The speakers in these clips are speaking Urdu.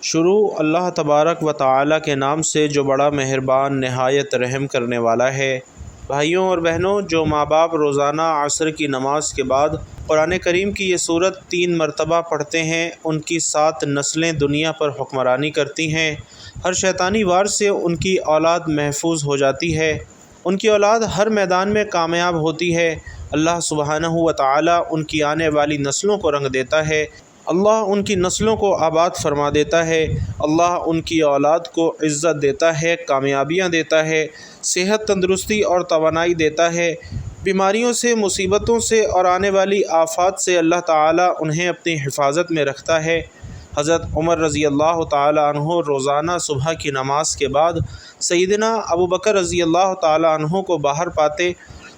شروع اللہ تبارک و تعالی کے نام سے جو بڑا مہربان نہایت رحم کرنے والا ہے۔ بھائیوں اور بہنوں، جو ماں باپ روزانہ عصر کی نماز کے بعد قرآن کریم کی یہ سورت 3 مرتبہ پڑھتے ہیں، ان کی 7 نسلیں دنیا پر حکمرانی کرتی ہیں۔ ہر شیطانی وار سے ان کی اولاد محفوظ ہو جاتی ہے، ان کی اولاد ہر میدان میں کامیاب ہوتی ہے۔ اللہ سبحانہ و تعالی ان کی آنے والی نسلوں کو رنگ دیتا ہے، اللہ ان کی نسلوں کو آباد فرما دیتا ہے، اللہ ان کی اولاد کو عزت دیتا ہے، کامیابیاں دیتا ہے، صحت، تندرستی اور توانائی دیتا ہے۔ بیماریوں سے، مصیبتوں سے اور آنے والی آفات سے اللہ تعالیٰ انہیں اپنی حفاظت میں رکھتا ہے۔ حضرت عمر رضی اللہ تعالیٰ عنہ روزانہ صبح کی نماز کے بعد سیدنا ابوبکر رضی اللہ تعالیٰ عنہ کو باہر پاتے۔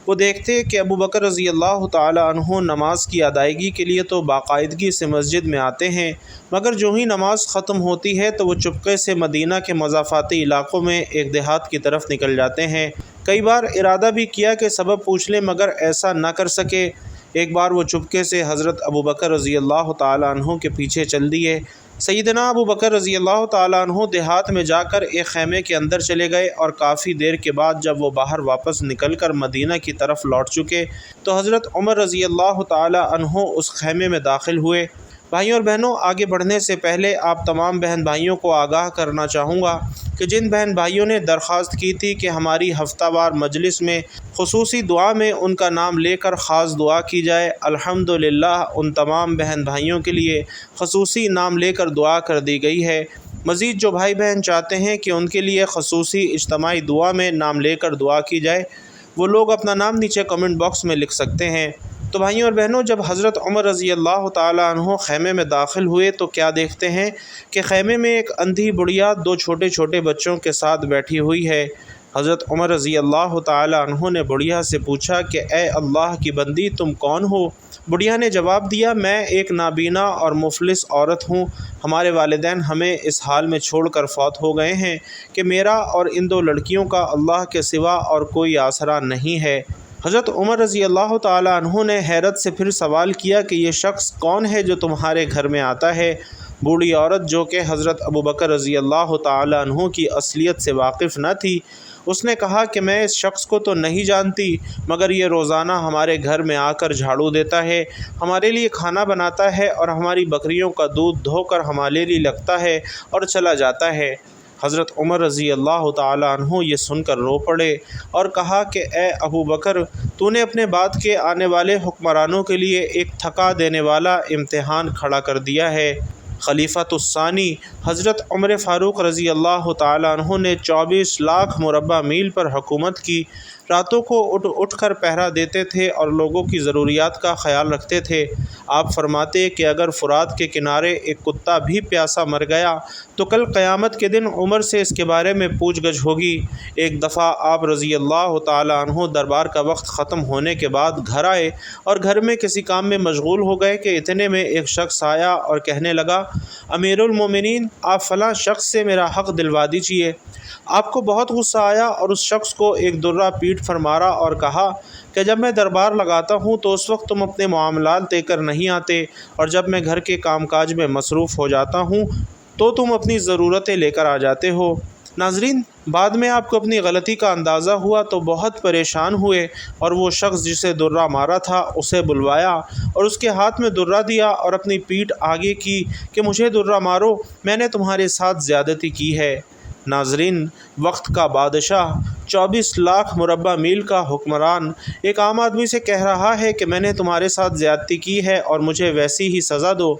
وہ دیکھتے کہ ابوبکر رضی اللہ تعالیٰ عنہ نماز کی ادائیگی کے لیے تو باقاعدگی سے مسجد میں آتے ہیں، مگر جو ہی نماز ختم ہوتی ہے تو وہ چپکے سے مدینہ کے مضافاتی علاقوں میں ایک دیہات کی طرف نکل جاتے ہیں۔ کئی بار ارادہ بھی کیا کہ سبب پوچھ لیں، مگر ایسا نہ کر سکے۔ ایک بار وہ چپکے سے حضرت ابوبکر رضی اللہ تعالیٰ عنہ کے پیچھے چل دیے۔ سیدنا ابوبکر رضی اللہ تعالیٰ عنہ دیہات میں جا کر ایک خیمے کے اندر چلے گئے، اور کافی دیر کے بعد جب وہ باہر واپس نکل کر مدینہ کی طرف لوٹ چکے تو حضرت عمر رضی اللہ تعالیٰ عنہ اس خیمے میں داخل ہوئے۔ بھائیوں اور بہنوں، آگے بڑھنے سے پہلے آپ تمام بہن بھائیوں کو آگاہ کرنا چاہوں گا کہ جن بہن بھائیوں نے درخواست کی تھی کہ ہماری ہفتہ وار مجلس میں خصوصی دعا میں ان کا نام لے کر خاص دعا کی جائے، الحمدللہ ان تمام بہن بھائیوں کے لیے خصوصی نام لے کر دعا کر دی گئی ہے۔ مزید جو بھائی بہن چاہتے ہیں کہ ان کے لیے خصوصی اجتماعی دعا میں نام لے کر دعا کی جائے، وہ لوگ اپنا نام نیچے کمنٹ باکس میں لکھ سکتے ہیں۔ تو بھائیوں اور بہنوں، جب حضرت عمر رضی اللہ تعالیٰ عنہ خیمے میں داخل ہوئے تو کیا دیکھتے ہیں کہ خیمے میں ایک اندھی بڑھیا 2 چھوٹے چھوٹے بچوں کے ساتھ بیٹھی ہوئی ہے۔ حضرت عمر رضی اللہ تعالیٰ عنہ نے بڑھیا سے پوچھا کہ اے اللہ کی بندی، تم کون ہو؟ بڑھیا نے جواب دیا، میں ایک نابینا اور مفلس عورت ہوں، ہمارے والدین ہمیں اس حال میں چھوڑ کر فوت ہو گئے ہیں کہ میرا اور ان 2 لڑکیوں کا اللہ کے سوا اور کوئی آسرا نہیں ہے۔ حضرت عمر رضی اللہ تعالیٰ عنہ نے حیرت سے پھر سوال کیا کہ یہ شخص کون ہے جو تمہارے گھر میں آتا ہے؟ بوڑھی عورت، جو کہ حضرت ابوبکر رضی اللہ تعالیٰ عنہ کی اصلیت سے واقف نہ تھی، اس نے کہا کہ میں اس شخص کو تو نہیں جانتی، مگر یہ روزانہ ہمارے گھر میں آ کر جھاڑو دیتا ہے، ہمارے لیے کھانا بناتا ہے اور ہماری بکریوں کا دودھ دھو کر ہمارے لیے لگتا ہے اور چلا جاتا ہے۔ حضرت عمر رضی اللہ تعالیٰ عنہ یہ سن کر رو پڑے اور کہا کہ اے ابوبکر، تو نے اپنے بعد کے آنے والے حکمرانوں کے لیے ایک تھکا دینے والا امتحان کھڑا کر دیا ہے۔ خلیفۃ الثانی حضرت عمر فاروق رضی اللہ تعالیٰ عنہ نے 24 لاکھ مربع میل پر حکومت کی، راتوں کو اٹھ کر پہرا دیتے تھے اور لوگوں کی ضروریات کا خیال رکھتے تھے۔ آپ فرماتے کہ اگر فرات کے کنارے ایک کتا بھی پیاسا مر گیا تو کل قیامت کے دن عمر سے اس کے بارے میں پوچھ گچھ ہوگی۔ ایک دفعہ آپ رضی اللہ تعالیٰ عنہ دربار کا وقت ختم ہونے کے بعد گھر آئے اور گھر میں کسی کام میں مشغول ہو گئے کہ اتنے میں ایک شخص آیا اور کہنے لگا، امیر المومنین، آپ فلاں شخص سے میرا حق دلوا دیجیے۔ آپ کو بہت غصہ آیا اور اس شخص کو ایک درہ پیٹ پر مارا اور کہا کہ جب میں دربار لگاتا ہوں تو اس وقت تم اپنے معاملات دے کر نہیں آتے، اور جب میں گھر کے کام کاج میں مصروف ہو جاتا ہوں تو تم اپنی ضرورتیں لے کر آ جاتے ہو۔ ناظرین، بعد میں آپ کو اپنی غلطی کا اندازہ ہوا تو بہت پریشان ہوئے اور وہ شخص جسے درہ مارا تھا اسے بلوایا اور اس کے ہاتھ میں درہ دیا اور اپنی پیٹھ آگے کی کہ مجھے درہ مارو، میں نے تمہارے ساتھ زیادتی کی ہے۔ ناظرین، وقت کا بادشاہ، 24 لاکھ مربع میل کا حکمران ایک عام آدمی سے کہہ رہا ہے کہ میں نے تمہارے ساتھ زیادتی کی ہے اور مجھے ویسی ہی سزا دو۔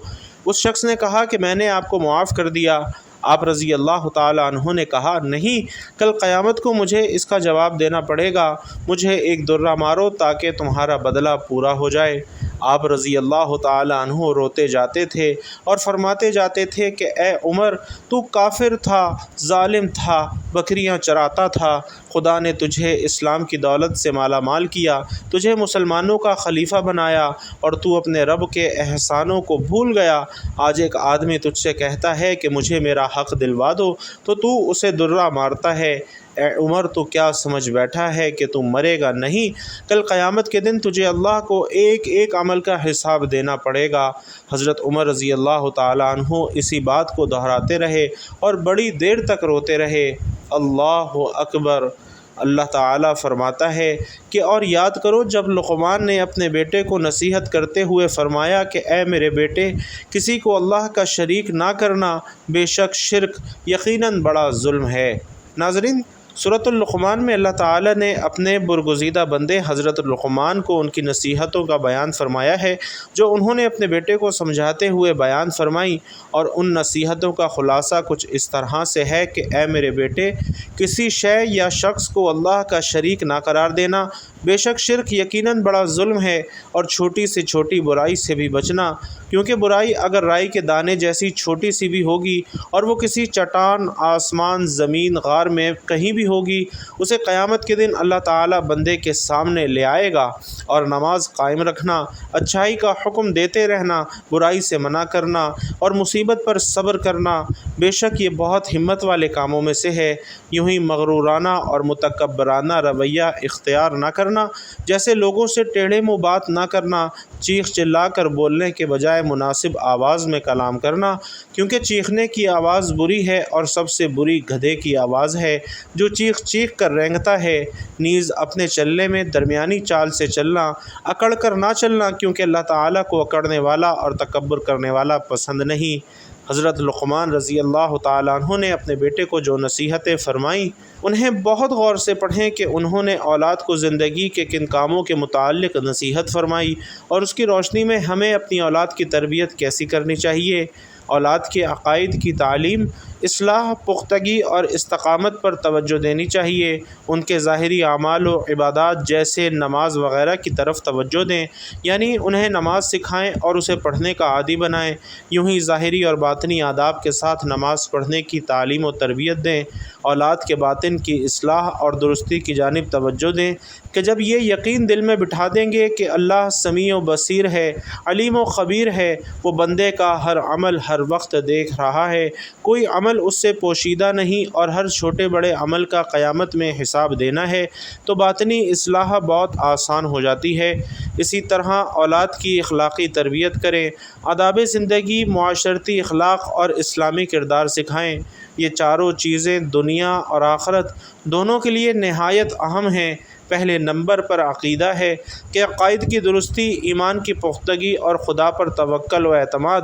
اس شخص نے کہا کہ میں نے آپ کو معاف کر دیا۔ آپ رضی اللہ تعالیٰ عنہ نے کہا، نہیں، کل قیامت کو مجھے اس کا جواب دینا پڑے گا، مجھے ایک درہ مارو تاکہ تمہارا بدلہ پورا ہو جائے۔ آپ رضی اللہ تعالیٰ عنہ روتے جاتے تھے اور فرماتے جاتے تھے کہ اے عمر، تو کافر تھا، ظالم تھا، بکریاں چراتا تھا، خدا نے تجھے اسلام کی دولت سے مالا مال کیا، تجھے مسلمانوں کا خلیفہ بنایا اور تو اپنے رب کے احسانوں کو بھول گیا۔ آج ایک آدمی تجھ سے کہتا ہے کہ مجھے میرا حق دلوا دو تو اسے درہ مارتا ہے۔ اے عمر تو کیا سمجھ بیٹھا ہے کہ تم مرے گا نہیں، کل قیامت کے دن تجھے اللہ کو ایک ایک عمل کا حساب دینا پڑے گا۔ حضرت عمر رضی اللہ تعالیٰ عنہ اسی بات کو دہراتے رہے اور بڑی دیر تک روتے رہے۔ اللہ اکبر۔ اللہ تعالیٰ فرماتا ہے کہ اور یاد کرو جب لقمان نے اپنے بیٹے کو نصیحت کرتے ہوئے فرمایا کہ اے میرے بیٹے، کسی کو اللہ کا شریک نہ کرنا، بے شک شرک یقیناً بڑا ظلم ہے۔ ناظرین، سورۃ اللقمان میں اللہ تعالیٰ نے اپنے برگزیدہ بندے حضرت لقمان کو ان کی نصیحتوں کا بیان فرمایا ہے جو انہوں نے اپنے بیٹے کو سمجھاتے ہوئے بیان فرمائی، اور ان نصیحتوں کا خلاصہ کچھ اس طرح سے ہے کہ اے میرے بیٹے، کسی شے یا شخص کو اللہ کا شریک نہ قرار دینا، بے شک شرک یقیناً بڑا ظلم ہے، اور چھوٹی سے چھوٹی برائی سے بھی بچنا، کیونکہ برائی اگر رائی کے دانے جیسی چھوٹی سی بھی ہوگی اور وہ کسی چٹان، آسمان، زمین، غار میں کہیں بھی ہوگی، اسے قیامت کے دن اللہ تعالیٰ بندے کے سامنے لے آئے گا۔ اور نماز قائم رکھنا، اچھائی کا حکم دیتے رہنا، برائی سے منع کرنا اور مصیبت پر صبر کرنا، بے شک یہ بہت ہمت والے کاموں میں سے ہے۔ یوں ہی مغرورانہ اور متکبرانہ رویہ اختیار نہ کرنا، جیسے لوگوں سے ٹیڑھے منہ بات نہ کرنا، چیخ چلا کر بولنے کے بجائے مناسب آواز میں کلام کرنا، کیونکہ چیخنے کی آواز بری ہے اور سب سے بری گدھے کی آواز ہے جو چیخ چیخ کر رینگتا ہے۔ نیز اپنے چلنے میں درمیانی چال سے چلنا، اکڑ کر نہ چلنا، کیونکہ اللہ تعالیٰ کو اکڑنے والا اور تکبر کرنے والا پسند نہیں۔ حضرت لقمان رضی اللہ تعالیٰ عنہ نے اپنے بیٹے کو جو نصیحتیں فرمائیں انہیں بہت غور سے پڑھیں کہ انہوں نے اولاد کو زندگی کے کن کاموں کے متعلق نصیحت فرمائی، اور اس کی روشنی میں ہمیں اپنی اولاد کی تربیت کیسی کرنی چاہیے۔ اولاد کے عقائد کی تعلیم، اصلاح، پختگی اور استقامت پر توجہ دینی چاہیے۔ ان کے ظاہری اعمال و عبادات جیسے نماز وغیرہ کی طرف توجہ دیں، یعنی انہیں نماز سکھائیں اور اسے پڑھنے کا عادی بنائیں۔ یوں ہی ظاہری اور باطنی آداب کے ساتھ نماز پڑھنے کی تعلیم و تربیت دیں۔ اولاد کے باطن کی اصلاح اور درستی کی جانب توجہ دیں کہ جب یہ یقین دل میں بٹھا دیں گے کہ اللہ سمیع و بصیر ہے، علیم و خبیر ہے، وہ بندے کا ہر عمل ہر وقت دیکھ رہا ہے، کوئی عمل اس سے پوشیدہ نہیں، اور ہر چھوٹے بڑے عمل کا قیامت میں حساب دینا ہے، تو باطنی اصلاح بہت آسان ہو جاتی ہے۔ اسی طرح اولاد کی اخلاقی تربیت کریں، آداب زندگی، معاشرتی اخلاق اور اسلامی کردار سکھائیں۔ یہ چاروں چیزیں دنیا اور آخرت دونوں کے لیے نہایت اہم ہیں۔ پہلے نمبر پر عقیدہ ہے کہ عقائد کی درستی، ایمان کی پختگی اور خدا پر توکل و اعتماد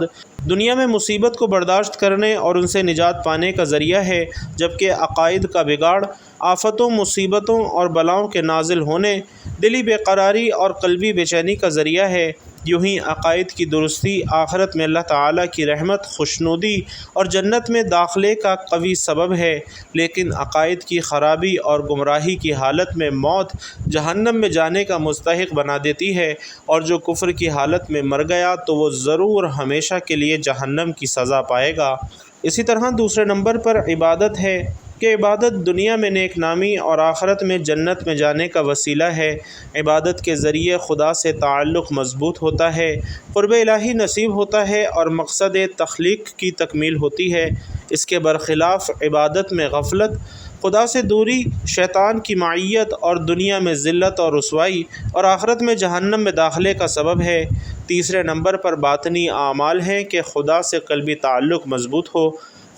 دنیا میں مصیبت کو برداشت کرنے اور ان سے نجات پانے کا ذریعہ ہے، جبکہ عقائد کا بگاڑ آفتوں، مصیبتوں اور بلاؤں کے نازل ہونے، دلی بے قراری اور قلبی بے چینی کا ذریعہ ہے۔ یوں ہی عقائد کی درستی آخرت میں اللہ تعالیٰ کی رحمت، خوشنودی اور جنت میں داخلے کا قوی سبب ہے، لیکن عقائد کی خرابی اور گمراہی کی حالت میں موت جہنم میں جانے کا مستحق بنا دیتی ہے، اور جو کفر کی حالت میں مر گیا تو وہ ضرور ہمیشہ کے لیے جہنم کی سزا پائے گا۔ اسی طرح دوسرے نمبر پر عبادت ہے کہ عبادت دنیا میں نیک نامی اور آخرت میں جنت میں جانے کا وسیلہ ہے۔ عبادت کے ذریعے خدا سے تعلق مضبوط ہوتا ہے، قرب الہی نصیب ہوتا ہے اور مقصد تخلیق کی تکمیل ہوتی ہے۔ اس کے برخلاف عبادت میں غفلت، خدا سے دوری، شیطان کی معیت اور دنیا میں ذلت اور رسوائی اور آخرت میں جہنم میں داخلے کا سبب ہے۔ تیسرے نمبر پر باطنی اعمال ہیں کہ خدا سے قلبی تعلق مضبوط ہو،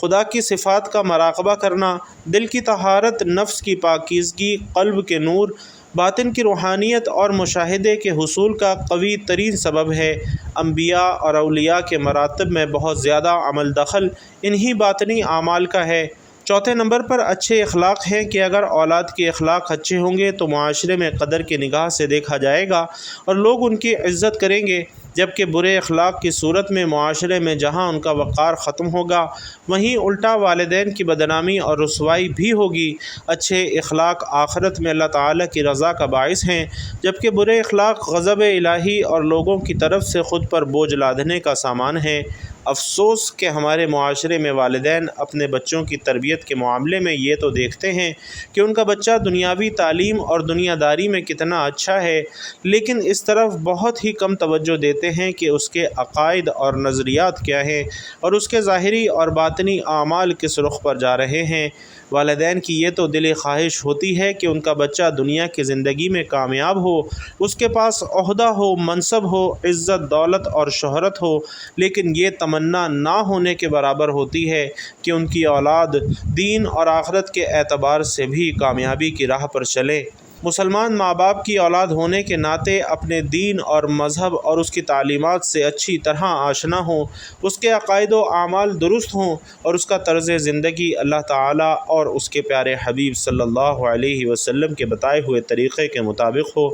خدا کی صفات کا مراقبہ کرنا، دل کی طہارت، نفس کی پاکیزگی، قلب کے نور، باطن کی روحانیت اور مشاہدے کے حصول کا قوی ترین سبب ہے۔ انبیاء اور اولیاء کے مراتب میں بہت زیادہ عمل دخل انہی باطنی اعمال کا ہے۔ چوتھے نمبر پر اچھے اخلاق ہیں کہ اگر اولاد کے اخلاق اچھے ہوں گے تو معاشرے میں قدر کی نگاہ سے دیکھا جائے گا اور لوگ ان کی عزت کریں گے، جبکہ برے اخلاق کی صورت میں معاشرے میں جہاں ان کا وقار ختم ہوگا وہیں الٹا والدین کی بدنامی اور رسوائی بھی ہوگی۔ اچھے اخلاق آخرت میں اللہ تعالیٰ کی رضا کا باعث ہیں، جبکہ برے اخلاق غضب الہی اور لوگوں کی طرف سے خود پر بوجھ لادنے کا سامان ہیں۔ افسوس کہ ہمارے معاشرے میں والدین اپنے بچوں کی تربیت کے معاملے میں یہ تو دیکھتے ہیں کہ ان کا بچہ دنیاوی تعلیم اور دنیا داری میں کتنا اچھا ہے، لیکن اس طرف بہت ہی کم توجہ دیتے ہیں کہ اس کے عقائد اور نظریات کیا ہیں اور اس کے ظاہری اور باطنی اعمال کس رخ پر جا رہے ہیں۔ والدین کی یہ تو دلی خواہش ہوتی ہے کہ ان کا بچہ دنیا کی زندگی میں کامیاب ہو، اس کے پاس عہدہ ہو، منصب ہو، عزت، دولت اور شہرت ہو، لیکن یہ تمنا نہ ہونے کے برابر ہوتی ہے کہ ان کی اولاد دین اور آخرت کے اعتبار سے بھی کامیابی کی راہ پر چلے۔ مسلمان ماں باپ کی اولاد ہونے کے ناطے اپنے دین اور مذہب اور اس کی تعلیمات سے اچھی طرح آشنا ہوں، اس کے عقائد و اعمال درست ہوں اور اس کا طرز زندگی اللہ تعالیٰ اور اس کے پیارے حبیب صلی اللہ علیہ وسلم کے بتائے ہوئے طریقے کے مطابق ہو۔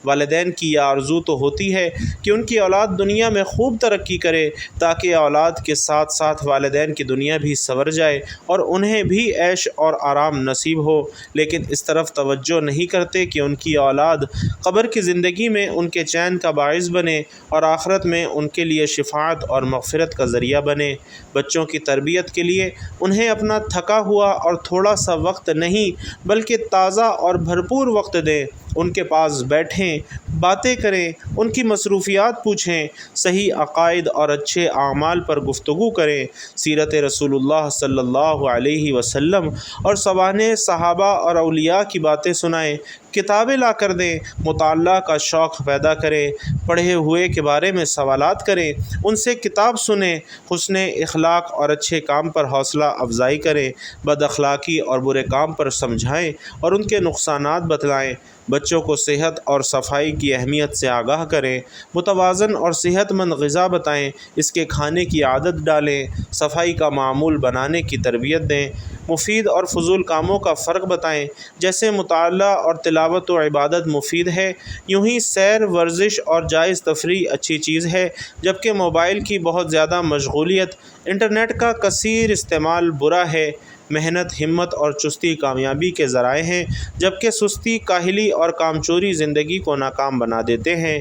والدین کی یہ آرزو تو ہوتی ہے کہ ان کی اولاد دنیا میں خوب ترقی کرے تاکہ اولاد کے ساتھ ساتھ والدین کی دنیا بھی سنور جائے اور انہیں بھی عیش اور آرام نصیب ہو، لیکن اس طرف توجہ نہیں کرتے کہ ان کی اولاد قبر کی زندگی میں ان کے چین کا باعث بنے اور آخرت میں ان کے لیے شفاعت اور مغفرت کا ذریعہ بنے۔ بچوں کی تربیت کے لیے انہیں اپنا تھکا ہوا اور تھوڑا سا وقت نہیں بلکہ تازہ اور بھرپور وقت دیں، ان کے پاس بیٹھیں، باتیں کریں، ان کی مصروفیات پوچھیں، صحیح عقائد اور اچھے اعمال پر گفتگو کریں، سیرت رسول اللہ صلی اللہ علیہ وسلم اور سوانح صحابہ اور اولیاء کی باتیں سنائیں، کتابیں لا کر دیں، مطالعہ کا شوق پیدا کریں، پڑھے ہوئے کے بارے میں سوالات کریں، ان سے کتاب سنیں، حسن اخلاق اور اچھے کام پر حوصلہ افزائی کریں، بد اخلاقی اور برے کام پر سمجھائیں اور ان کے نقصانات بتلائیں، بچوں کو صحت اور صفائی کی اہمیت سے آگاہ کریں، متوازن اور صحت مند غذا بتائیں، اس کے کھانے کی عادت ڈالیں، صفائی کا معمول بنانے کی تربیت دیں، مفید اور فضول کاموں کا فرق بتائیں، جیسے مطالعہ اور تلاوت و عبادت مفید ہے، یوں ہی سیر، ورزش اور جائز تفریح اچھی چیز ہے، جبکہ موبائل کی بہت زیادہ مشغولیت، انٹرنیٹ کا کثیر استعمال برا ہے۔ محنت، ہمت اور چستی کامیابی کے ذرائع ہیں، جبکہ سستی، کاہلی اور کامچوری زندگی کو ناکام بنا دیتے ہیں۔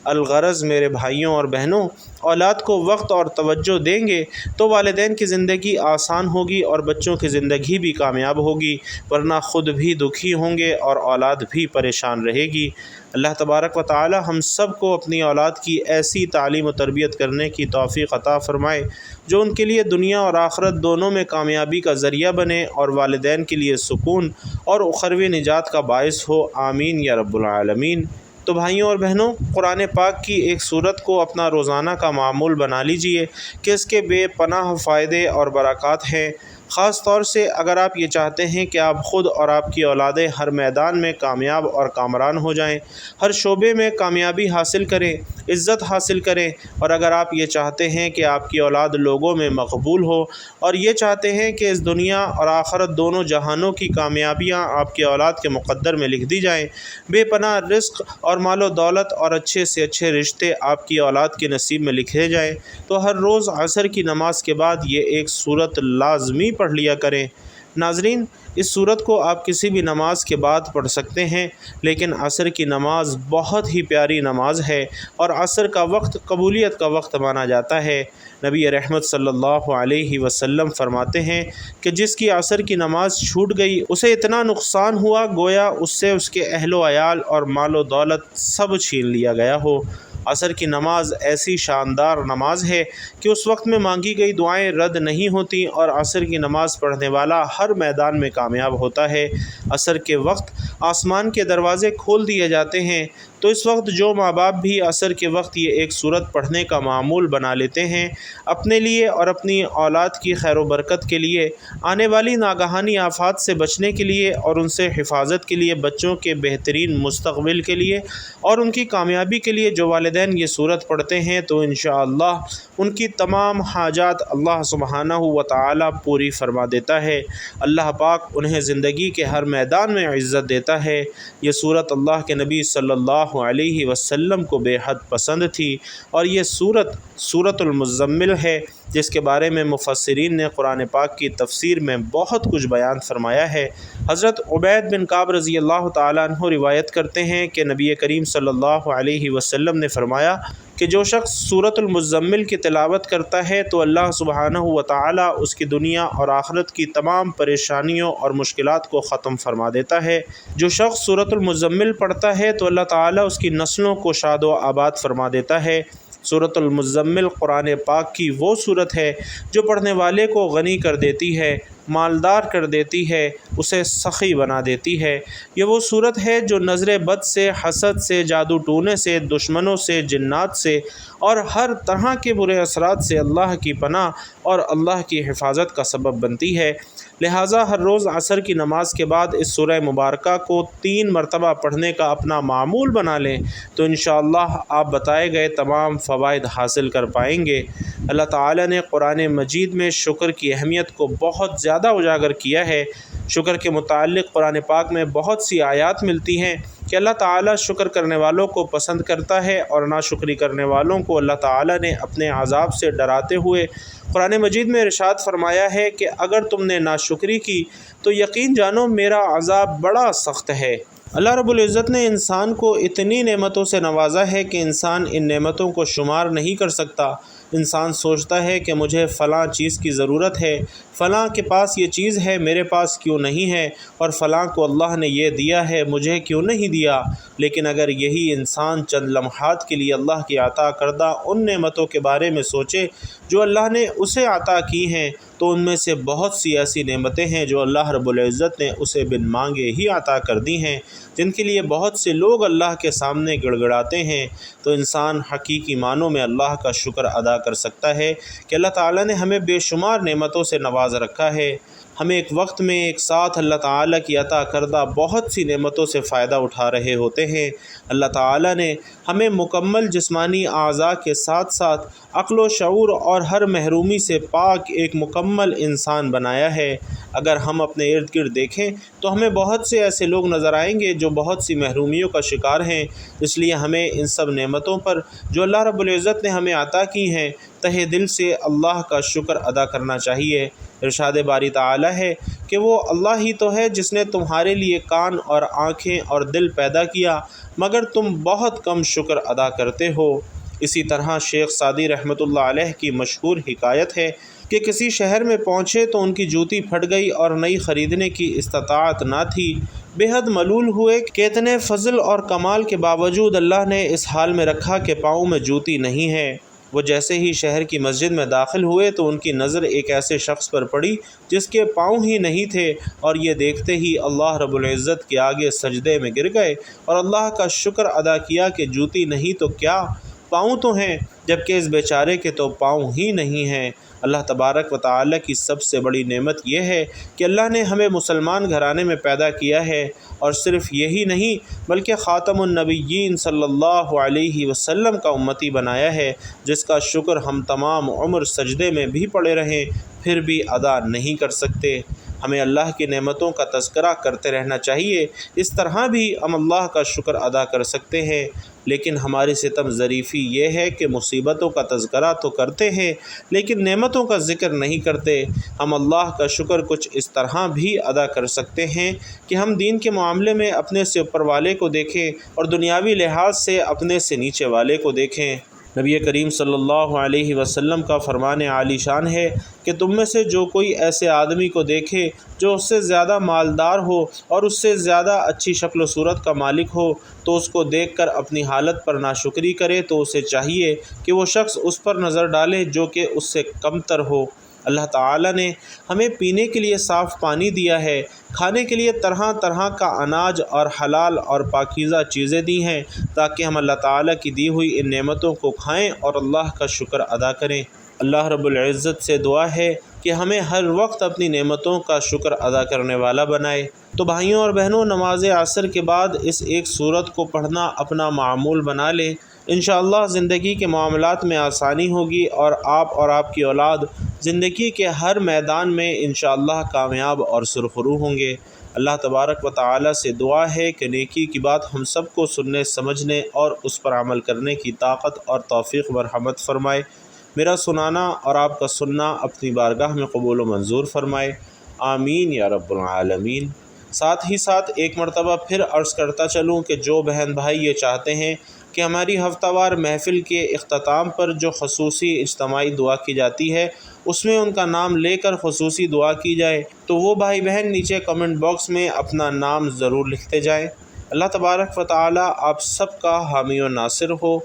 الغرض میرے بھائیوں اور بہنوں، اولاد کو وقت اور توجہ دیں گے تو والدین کی زندگی آسان ہوگی اور بچوں کی زندگی بھی کامیاب ہوگی، ورنہ خود بھی دکھی ہوں گے اور اولاد بھی پریشان رہے گی۔ اللہ تبارک و تعالی ہم سب کو اپنی اولاد کی ایسی تعلیم و تربیت کرنے کی توفیق عطا فرمائے جو ان کے لیے دنیا اور آخرت دونوں میں کامیابی کا ذریعہ بنے اور والدین کے لیے سکون اور اخروی نجات کا باعث ہو، آمین یا رب العالمین۔ تو بھائیوں اور بہنوں، قرآن پاک کی ایک سورت کو اپنا روزانہ کا معمول بنا لیجئے کہ اس کے بے پناہ فائدے اور برکات ہیں۔ خاص طور سے اگر آپ یہ چاہتے ہیں کہ آپ خود اور آپ کی اولادیں ہر میدان میں کامیاب اور کامران ہو جائیں، ہر شعبے میں کامیابی حاصل کریں، عزت حاصل کریں، اور اگر آپ یہ چاہتے ہیں کہ آپ کی اولاد لوگوں میں مقبول ہو اور یہ چاہتے ہیں کہ اس دنیا اور آخرت دونوں جہانوں کی کامیابیاں آپ کی اولاد کے مقدر میں لکھ دی جائیں، بے پناہ رزق اور مال و دولت اور اچھے سے اچھے رشتے آپ کی اولاد کے نصیب میں لکھے جائیں، تو ہر روز عصر کی نماز کے بعد یہ ایک سورت لازمی پڑھ لیا کریں۔ ناظرین، اس سورت کو آپ کسی بھی نماز کے بعد پڑھ سکتے ہیں، لیکن عصر کی نماز بہت ہی پیاری نماز ہے اور عصر کا وقت قبولیت کا وقت مانا جاتا ہے۔ نبی رحمت صلی اللہ علیہ وسلم فرماتے ہیں کہ جس کی عصر کی نماز چھوٹ گئی اسے اتنا نقصان ہوا گویا اس سے اس کے اہل و عیال اور مال و دولت سب چھین لیا گیا ہو۔ عصر کی نماز ایسی شاندار نماز ہے کہ اس وقت میں مانگی گئی دعائیں رد نہیں ہوتیں اور عصر کی نماز پڑھنے والا ہر میدان میں کامیاب ہوتا ہے۔ عصر کے وقت آسمان کے دروازے کھول دیے جاتے ہیں، تو اس وقت جو ماں باپ بھی عصر کے وقت یہ ایک سورت پڑھنے کا معمول بنا لیتے ہیں، اپنے لیے اور اپنی اولاد کی خیر و برکت کے لیے، آنے والی ناگہانی آفات سے بچنے کے لیے اور ان سے حفاظت کے لیے، بچوں کے بہترین مستقبل کے لیے اور ان کی کامیابی کے لیے جو والدین یہ سورت پڑھتے ہیں تو انشاءاللہ ان کی تمام حاجات اللہ سبحانہ و تعالی پوری فرما دیتا ہے۔ اللہ پاک انہیں زندگی کے ہر میدان میں عزت دیتا ہے۔ یہ سورت اللہ کے نبی صلی اللہ علیہ وسلم کو بے حد پسند تھی اور یہ سورت المزمل ہے۔ جس کے بارے میں مفسرین نے قرآن پاک کی تفسیر میں بہت کچھ بیان فرمایا ہے۔ حضرت عبید بن کعب رضی اللہ تعالیٰ عنہ روایت کرتے ہیں کہ نبی کریم صلی اللہ علیہ وسلم نے فرمایا کہ جو شخص سورۃ المزمل کی تلاوت کرتا ہے تو اللہ سبحانہ و تعالیٰ اس کی دنیا اور آخرت کی تمام پریشانیوں اور مشکلات کو ختم فرما دیتا ہے۔ جو شخص سورۃ المزمل پڑھتا ہے تو اللہ تعالیٰ اس کی نسلوں کو شاد و آباد فرما دیتا ہے۔ سورۃ المزمل قرآن پاک کی وہ سورت ہے جو پڑھنے والے کو غنی کر دیتی ہے، مالدار کر دیتی ہے، اسے سخی بنا دیتی ہے۔ یہ وہ صورت ہے جو نظر بد سے، حسد سے، جادو ٹونے سے، دشمنوں سے، جنات سے اور ہر طرح کے برے اثرات سے اللہ کی پناہ اور اللہ کی حفاظت کا سبب بنتی ہے۔ لہٰذا ہر روز عصر کی نماز کے بعد اس سورہ مبارکہ کو 3 مرتبہ پڑھنے کا اپنا معمول بنا لیں تو انشاءاللہ آپ بتائے گئے تمام فوائد حاصل کر پائیں گے۔ اللہ تعالیٰ نے قرآن مجید میں شکر کی اہمیت کو بہت زیادہ اجاگر کیا ہے۔ شکر کے متعلق قرآن پاک میں بہت سی آیات ملتی ہیں کہ اللہ تعالیٰ شکر کرنے والوں کو پسند کرتا ہے اور ناشکری کرنے والوں کو اللہ تعالیٰ نے اپنے عذاب سے ڈراتے ہوئے قرآن مجید میں ارشاد فرمایا ہے کہ اگر تم نے ناشکری کی تو یقین جانو میرا عذاب بڑا سخت ہے۔ اللہ رب العزت نے انسان کو اتنی نعمتوں سے نوازا ہے کہ انسان ان نعمتوں کو شمار نہیں کر سکتا۔ انسان سوچتا ہے کہ مجھے فلاں چیز کی ضرورت ہے، فلاں کے پاس یہ چیز ہے میرے پاس کیوں نہیں ہے، اور فلاں کو اللہ نے یہ دیا ہے مجھے کیوں نہیں دیا۔ لیکن اگر یہی انسان چند لمحات کے لیے اللہ کی عطا کردہ ان نعمتوں کے بارے میں سوچے جو اللہ نے اسے عطا کی ہیں تو ان میں سے بہت سی ایسی نعمتیں ہیں جو اللہ رب العزت نے اسے بن مانگے ہی عطا کر دی ہیں، جن کے لیے بہت سے لوگ اللہ کے سامنے گڑ گڑاتے ہیں۔ تو انسان حقیقی معنوں میں اللہ کا شکر ادا کر سکتا ہے کہ اللہ تعالیٰ نے ہمیں بے شمار نعمتوں سے نواز رکھا ہے۔ ہم ایک وقت میں ایک ساتھ اللہ تعالیٰ کی عطا کردہ بہت سی نعمتوں سے فائدہ اٹھا رہے ہوتے ہیں۔ اللہ تعالیٰ نے ہمیں مکمل جسمانی اعضاء کے ساتھ ساتھ عقل و شعور اور ہر محرومی سے پاک ایک مکمل انسان بنایا ہے۔ اگر ہم اپنے ارد گرد دیکھیں تو ہمیں بہت سے ایسے لوگ نظر آئیں گے جو بہت سی محرومیوں کا شکار ہیں۔ اس لیے ہمیں ان سب نعمتوں پر جو اللہ رب العزت نے ہمیں عطا کی ہیں تہہ دل سے اللہ کا شکر ادا کرنا چاہیے۔ ارشاد باری تعالیٰ ہے کہ وہ اللہ ہی تو ہے جس نے تمہارے لیے کان اور آنکھیں اور دل پیدا کیا مگر تم بہت کم شکر ادا کرتے ہو۔ اسی طرح شیخ سعدی رحمۃ اللہ علیہ کی مشہور حکایت ہے کہ کسی شہر میں پہنچے تو ان کی جوتی پھٹ گئی اور نئی خریدنے کی استطاعت نہ تھی۔ بے حد ملول ہوئے کہ اتنے فضل اور کمال کے باوجود اللہ نے اس حال میں رکھا کہ پاؤں میں جوتی نہیں ہے۔ وہ جیسے ہی شہر کی مسجد میں داخل ہوئے تو ان کی نظر ایک ایسے شخص پر پڑی جس کے پاؤں ہی نہیں تھے، اور یہ دیکھتے ہی اللہ رب العزت کے آگے سجدے میں گر گئے اور اللہ کا شکر ادا کیا کہ جوتی نہیں تو کیا، پاؤں تو ہیں، جبکہ اس بیچارے کے تو پاؤں ہی نہیں ہیں۔ اللہ تبارک و تعالیٰ کی سب سے بڑی نعمت یہ ہے کہ اللہ نے ہمیں مسلمان گھرانے میں پیدا کیا ہے، اور صرف یہی نہیں بلکہ خاتم النبیین صلی اللہ علیہ وسلم کا امتی بنایا ہے، جس کا شکر ہم تمام عمر سجدے میں بھی پڑے رہیں پھر بھی ادا نہیں کر سکتے۔ ہمیں اللہ کی نعمتوں کا تذکرہ کرتے رہنا چاہیے، اس طرح بھی ہم اللہ کا شکر ادا کر سکتے ہیں۔ لیکن ہماری ستم ظریفی یہ ہے کہ مصیبتوں کا تذکرہ تو کرتے ہیں لیکن نعمتوں کا ذکر نہیں کرتے۔ ہم اللہ کا شکر کچھ اس طرح بھی ادا کر سکتے ہیں کہ ہم دین کے معاملے میں اپنے سے اوپر والے کو دیکھیں اور دنیاوی لحاظ سے اپنے سے نیچے والے کو دیکھیں۔ نبی کریم صلی اللہ علیہ وسلم کا فرمان عالی شان ہے کہ تم میں سے جو کوئی ایسے آدمی کو دیکھے جو اس سے زیادہ مالدار ہو اور اس سے زیادہ اچھی شکل و صورت کا مالک ہو تو اس کو دیکھ کر اپنی حالت پر ناشکری کرے تو اسے چاہیے کہ وہ شخص اس پر نظر ڈالے جو کہ اس سے کمتر ہو۔ اللہ تعالیٰ نے ہمیں پینے کے لیے صاف پانی دیا ہے، کھانے کے لیے طرح طرح کا اناج اور حلال اور پاکیزہ چیزیں دی ہیں تاکہ ہم اللہ تعالیٰ کی دی ہوئی ان نعمتوں کو کھائیں اور اللہ کا شکر ادا کریں۔ اللہ رب العزت سے دعا ہے کہ ہمیں ہر وقت اپنی نعمتوں کا شکر ادا کرنے والا بنائے۔ تو بھائیوں اور بہنوں، نماز عصر کے بعد اس ایک سورت کو پڑھنا اپنا معمول بنا لیں۔ انشاءاللہ زندگی کے معاملات میں آسانی ہوگی اور آپ کی اولاد زندگی کے ہر میدان میں انشاءاللہ کامیاب اور سرخرو ہوں گے۔ اللہ تبارک و تعالی سے دعا ہے کہ نیکی کی بات ہم سب کو سننے، سمجھنے اور اس پر عمل کرنے کی طاقت اور توفیق مرحمت فرمائے۔ میرا سنانا اور آپ کا سننا اپنی بارگاہ میں قبول و منظور فرمائے، آمین یا رب العالمین۔ ساتھ ہی ساتھ ایک مرتبہ پھر عرض کرتا چلوں کہ جو بہن بھائی یہ چاہتے ہیں کہ ہماری ہفتہ وار محفل کے اختتام پر جو خصوصی اجتماعی دعا کی جاتی ہے اس میں ان کا نام لے کر خصوصی دعا کی جائے، تو وہ بھائی بہن نیچے کمنٹ باکس میں اپنا نام ضرور لکھتے جائیں۔ اللہ تبارک و تعالی آپ سب کا حامی و ناصر ہو،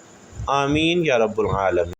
آمین یا رب العالمین۔